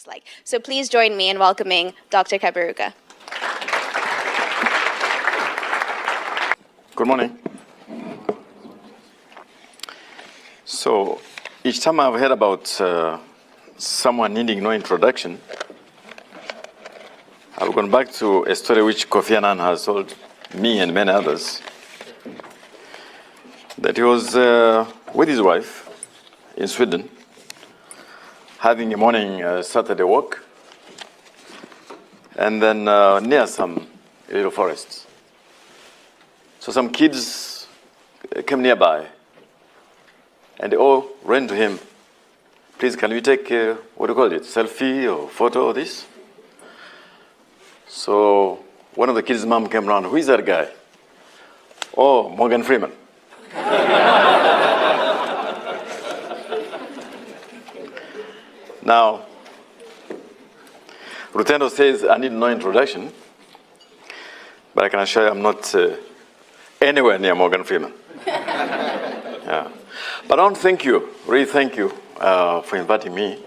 looks like. So please join me in welcoming Dr. Kaberuka. Good morning. So each time I've heard about someone needing no introduction, I've gone back to a story which Kofi Annan has told me and many others, that he was with his wife in Sweden, having a morning Saturday walk, and then near some little forests. So some kids came nearby, and they all ran to him. Please, can we take, what do you call it, selfie or photo of this? So one of the kids' mom came around. Who is that guy? Oh, Morgan Freeman. Now, Rutendo says I need no introduction, but I can assure you I'm not anywhere near Morgan Freeman. Yeah. But I want to thank you, really thank you for inviting me.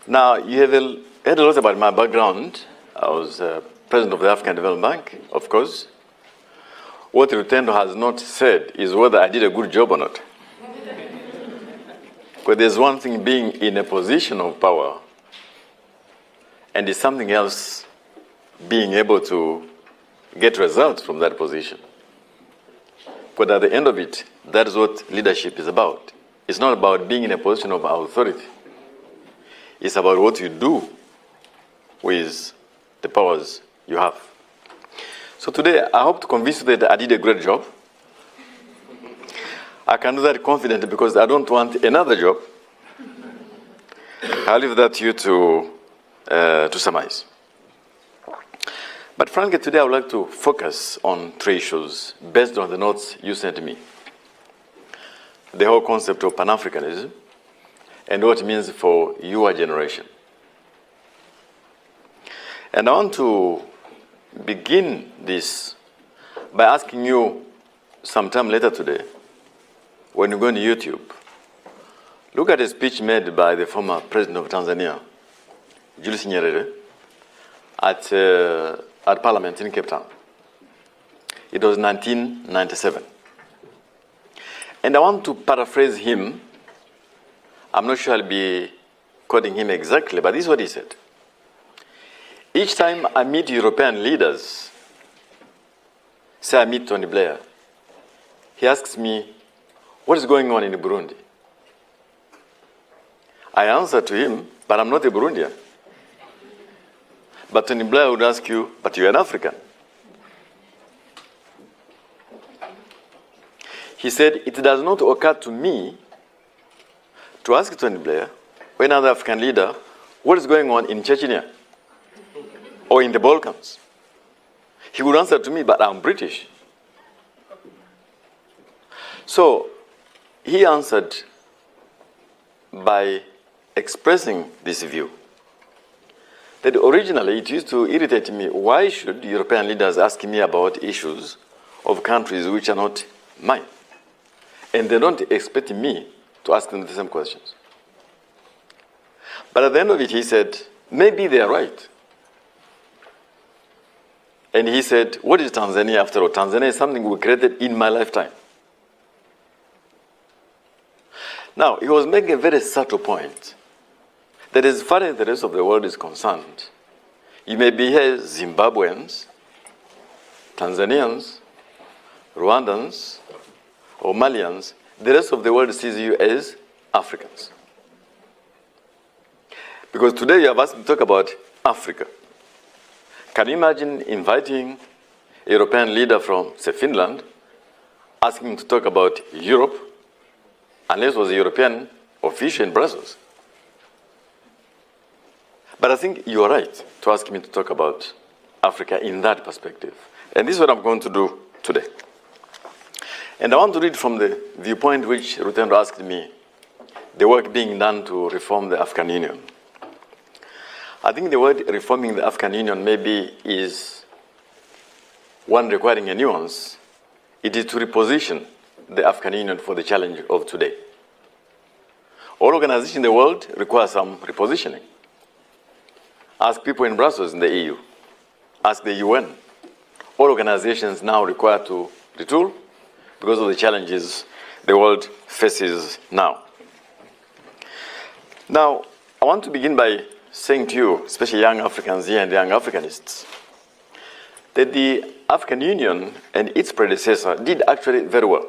Now, you have heard a lot about my background. I was president of the African Development Bank, of course. What Rutendo has not said is whether I did a good job or not. Because there's one thing being in a position of power, and it's something else being able to get results from that position. But at the end of it, that is what leadership is about. It's not about being in a position of authority. It's about what you do with the powers you have. So today, I hope to convince you that I did a great job. I can do that confidently because I don't want another job. I'll leave that to you to surmise. But frankly, today I would like to focus on three issues based on the notes you sent me. The whole concept of Pan-Africanism and what it means for your generation. And I want to begin this by asking you sometime later today, when you go on YouTube, look at a speech made by the former president of Tanzania, Julius Nyerere, at Parliament in Cape Town. It was 1997. And I want to paraphrase him. I'm not sure I'll be quoting him exactly, but this is what he said. Each time I meet European leaders, say I meet Tony Blair, he asks me, what is going on in Burundi? I answer to him, but I'm not a Burundian. But Tony Blair would ask you, but you're an African. He said, it does not occur to me to ask Tony Blair or another African leader what is going on in Chechnya or in the Balkans. He would answer to me, but I'm British. So he answered by expressing this view, that originally it used to irritate me. Why should European leaders ask me about issues of countries which are not mine? And they don't expect me to ask them the same questions. But at the end of it, he said, maybe they are right. And he said, what is Tanzania after all? Tanzania is something we created in my lifetime. Now, he was making a very subtle point, that as far as the rest of the world is concerned, you may be here Zimbabweans, Tanzanians, Rwandans, or Malians, the rest of the world sees you as Africans. Because today you have asked me to talk about Africa. Can you imagine inviting a European leader from, say, Finland, asking him to talk about Europe, unless it was a European official in Brussels? But I think you are right to ask me to talk about Africa in that perspective. And this is what I'm going to do today. And I want to read from the viewpoint which Rutendo asked me, the work being done to reform the African Union. I think the word reforming the African Union maybe is one requiring a nuance. It is to reposition the African Union for the challenge of today. All organizations in the world require some repositioning. Ask people in Brussels in the EU. Ask the UN. All organizations now require to retool because of the challenges the world faces now. Now, I want to begin by saying to you, especially young Africans here and young Africanists, that the African Union and its predecessor did actually very well.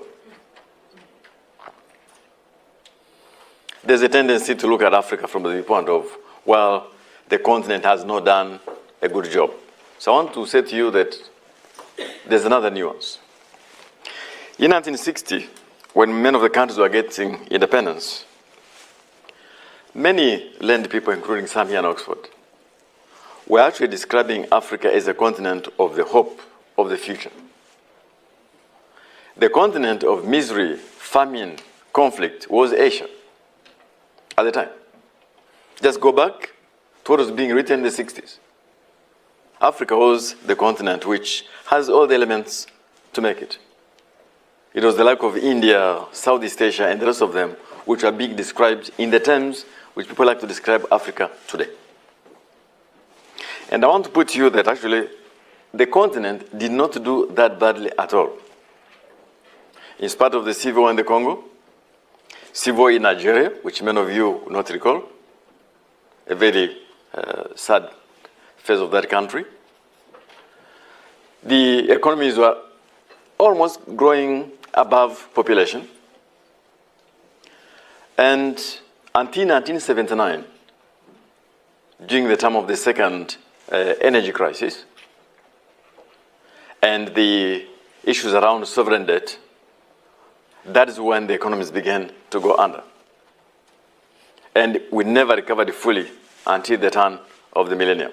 There's a tendency to look at Africa from the viewpoint of, well, the continent has not done a good job. So I want to say to you that there's another nuance. In 1960, when many of the countries were getting independence, many learned people, including some here in Oxford, were actually describing Africa as a continent of the hope of the future. The continent of misery, famine, conflict was Asia at the time. Just go back to what was being written in the 60s. Africa was the continent which has all the elements to make it. It was the like of India, Southeast Asia, and the rest of them, which are being described in the terms which people like to describe Africa today. And I want to put to you that actually the continent did not do that badly at all. In spite of the civil war in the Congo, civil war in Nigeria, which many of you will not recall, a very sad phase of that country, the economies were almost growing above population. And until 1979, during the time of the second energy crisis and the issues around sovereign debt, that is when the economies began to go under. And we never recovered fully until the turn of the millennium.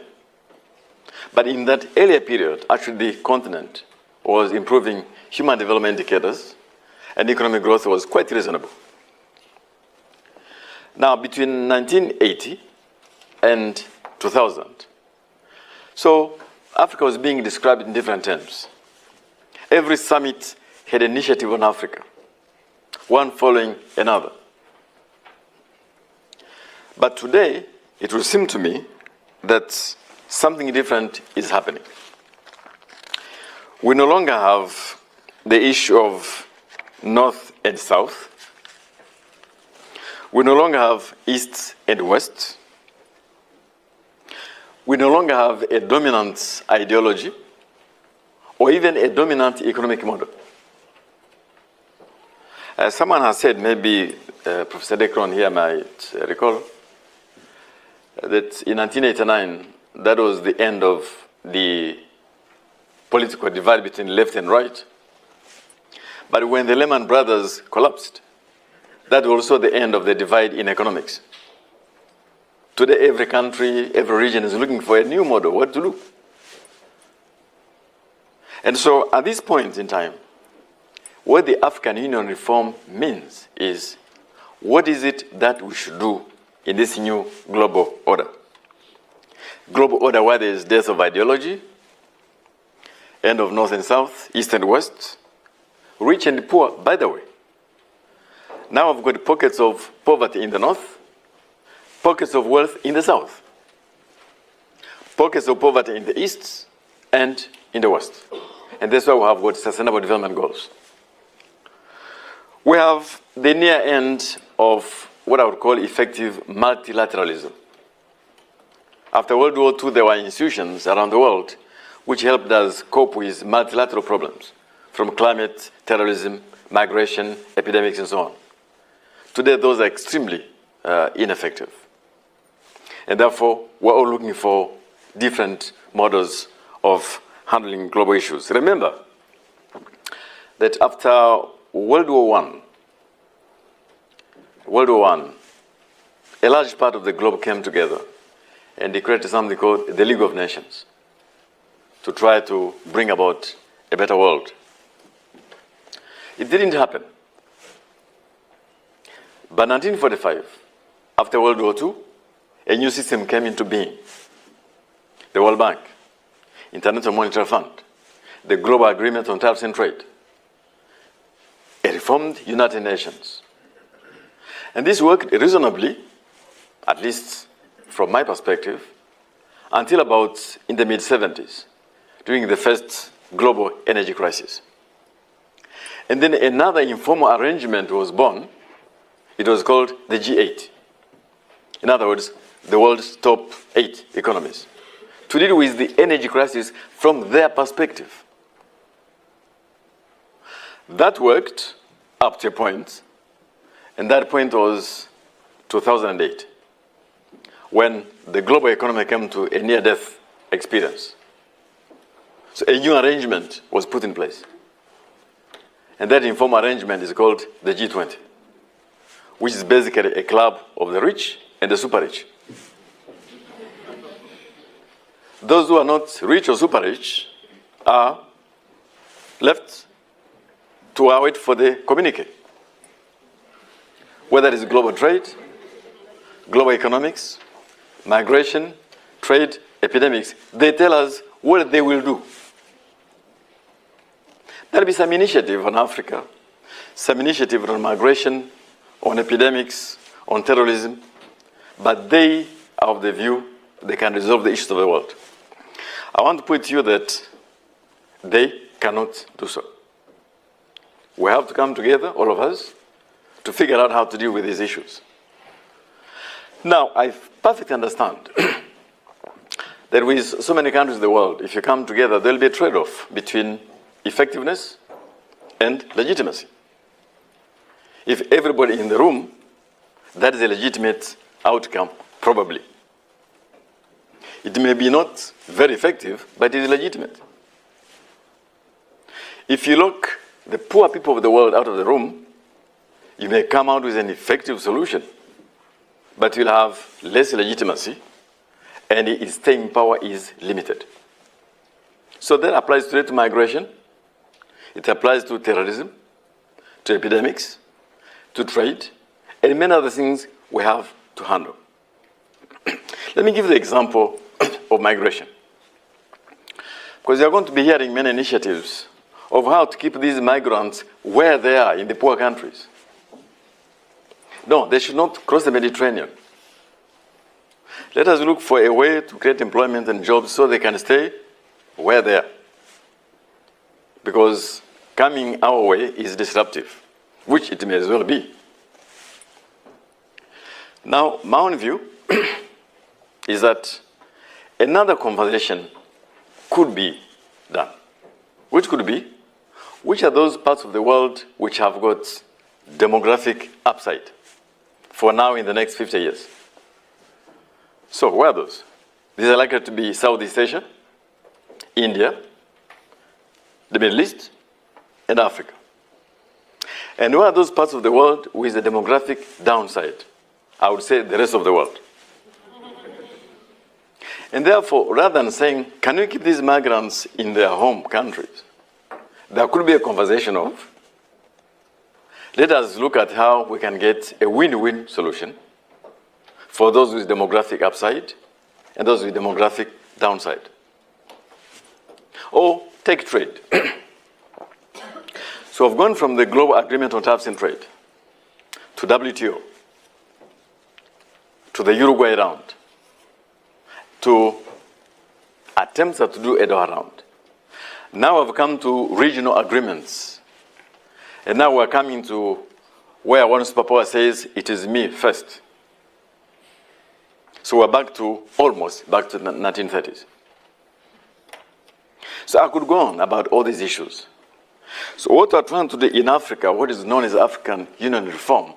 But in that earlier period, actually the continent was improving human development indicators and economic growth was quite reasonable. Now, between 1980 and 2000, so Africa was being described in different terms. Every summit had an initiative on Africa, one following another. But today, it will seem to me that something different is happening. We no longer have the issue of North and South. We no longer have East and West. We no longer have a dominant ideology or even a dominant economic model. Someone has said, maybe Professor Dekron here might recall, that in 1989, that was the end of the political divide between left and right. But when the LEMAN Brothers collapsed, that was also the end of the divide in economics. Today, every country, every region is looking for a new model, what to do. And so at this point in time, what the African Union reform means is, what is it that we should do in this new global order? Global order where there is death of ideology, end of North and South, East and West, rich and poor, by the way. Now I've got pockets of poverty in the North, pockets of wealth in the South, pockets of poverty in the East and in the West. And that's why we have got sustainable development goals. We have the near end of what I would call effective multilateralism. After World War II, there were institutions around the world which helped us cope with multilateral problems, from climate, terrorism, migration, epidemics, and so on. Today, those are extremely ineffective. And therefore, we're all looking for different models of handling global issues. Remember that after World War I, a large part of the globe came together and they created something called the League of Nations to try to bring about a better world. It didn't happen. By 1945, after World War II, a new system came into being. The World Bank, International Monetary Fund, the Global Agreement on Tariffs and Trade, a reformed United Nations. And this worked reasonably, at least from my perspective, until about in the mid-70s, during the first global energy crisis. And then another informal arrangement was born. It was called the G8. In other words, the world's top 8 economies, to deal with the energy crisis from their perspective. That worked up to a point, and that point was 2008, when the global economy came to a near-death experience. So a new arrangement was put in place. And that informal arrangement is called the G20, which is basically a club of the rich and the super rich. Those who are not rich or super rich are left to wait for the communique. Whether it is global trade, global economics, migration, trade, epidemics, they tell us what they will do. There'll be some initiative on Africa, some initiative on migration, on epidemics, on terrorism, but they are of the view they can resolve the issues of the world. I want to put to you that they cannot do so. We have to come together, all of us, to figure out how to deal with these issues. Now, I perfectly understand that with so many countries in the world, if you come together, there'll be a trade-off between effectiveness and legitimacy. If everybody in the room, that is a legitimate outcome, probably. It may be not very effective, but it is legitimate. If you lock the poor people of the world out of the room, you may come out with an effective solution, but you'll have less legitimacy, and its staying power is limited. So that applies today to migration. It applies to terrorism, to epidemics, to trade, and many other things we have to handle. Let me give the example of migration, because you're going to be hearing many initiatives of how to keep these migrants where they are in the poor countries. No, they should not cross the Mediterranean. Let us look for a way to create employment and jobs so they can stay where they are. Because coming our way is disruptive, which it may as well be. Now, my own view is that another conversation could be done. Which could be, which are those parts of the world which have got demographic upside for now in the next 50 years? So where are those? These are likely to be Southeast Asia, India, the Middle East, and Africa. And where are those parts of the world with a demographic downside? I would say the rest of the world. And therefore, rather than saying, can we keep these migrants in their home countries? There could be a conversation of, let us look at how we can get a win-win solution for those with demographic upside and those with demographic downside. Or take trade. So I've gone from the Global Agreement on Tariffs and Trade to WTO, to the Uruguay round, to attempts to do a Doha round. Now I've come to regional agreements. And now we're coming to where one superpower says, it is me first. So we're almost back to the 1930s. So I could go on about all these issues. So what we're trying to do in Africa, what is known as African Union reform,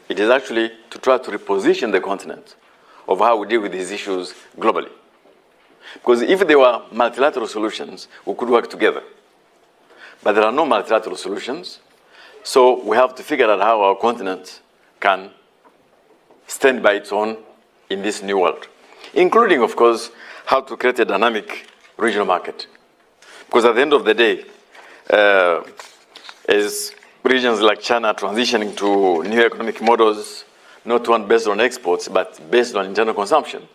it is actually to try to reposition the continent of how we deal with these issues globally. Because if there were multilateral solutions, we could work together. But there are no multilateral solutions, so we have to figure out how our continent can stand by its own in this new world, including, of course, how to create a dynamic regional market. Because at the end of the day, as regions like China are transitioning to new economic models, not one based on exports, but based on internal consumption,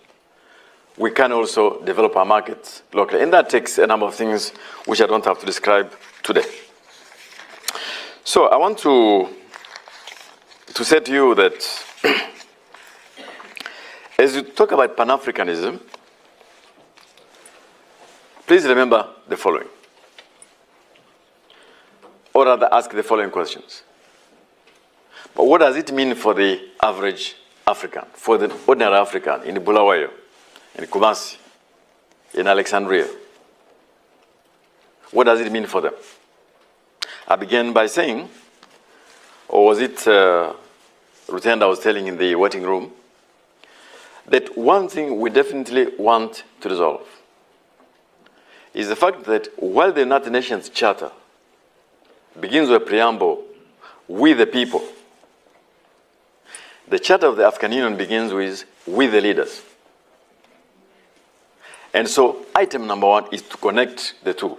we can also develop our markets locally. And that takes a number of things which I don't have to describe today. So I want to say to you that as you talk about Pan-Africanism, please remember the following. Or rather, ask the following questions. But what does it mean for the average African, for the ordinary African in Bulawayo, in Kumasi, in Alexandria? What does it mean for them? I began by saying, or was it Rutenda was telling in the waiting room, that one thing we definitely want to resolve is the fact that while the United Nations Charter begins with a preamble, "We the people," the Charter of the African Union begins with "We the leaders." And so item number one is to connect the two.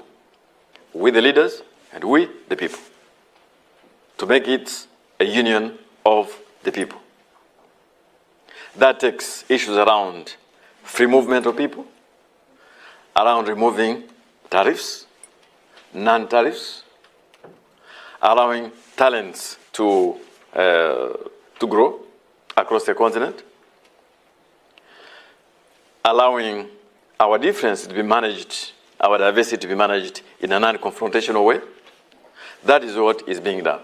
We the leaders and we the people. To make it a union of the people. That takes issues around free movement of people, around removing tariffs, non-tariffs, allowing talents to grow across the continent, allowing our difference to be managed, our diversity to be managed in a non-confrontational way. That is what is being done.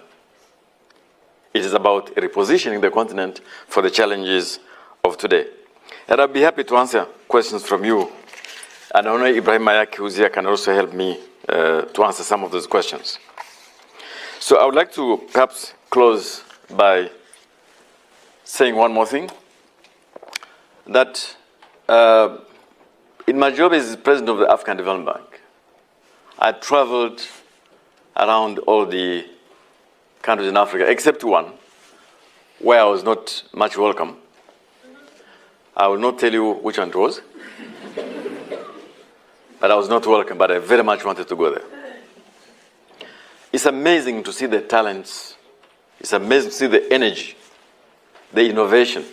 It is about repositioning the continent for the challenges of today. And I'll be happy to answer questions from you. And I know Ibrahim Mayaki, who's here, can also help me to answer some of those questions. So I would like to perhaps close by saying one more thing, that in my job as president of the African Development Bank, I traveled around all the countries in Africa, except one, where I was not much welcome. I will not tell you which one it was, but I was not welcome, but I very much wanted to go there. It's amazing to see the talents. It's amazing to see the energy, the innovation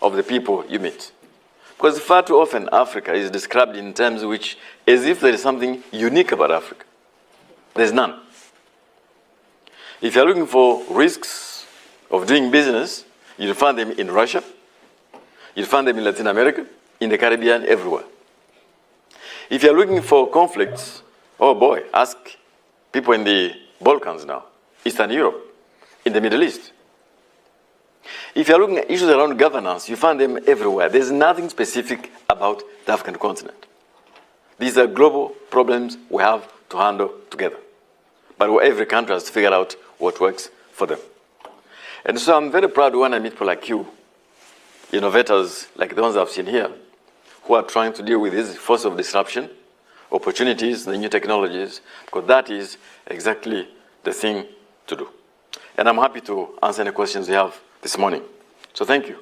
of the people you meet. Because far too often Africa is described in terms which, as if there is something unique about Africa. There's none. If you're looking for risks of doing business, you'll find them in Russia, you'll find them in Latin America, in the Caribbean, everywhere. If you're looking for conflicts, oh boy, ask people in the Balkans now, Eastern Europe, in the Middle East. If you're looking at issues around governance, you find them everywhere. There's nothing specific about the African continent. These are global problems we have to handle together. But every country has to figure out what works for them. And so I'm very proud when I meet people like you, innovators like the ones I've seen here, who are trying to deal with this force of disruption, opportunities, the new technologies, because that is exactly the thing to do. And I'm happy to answer any questions you have this morning. So thank you.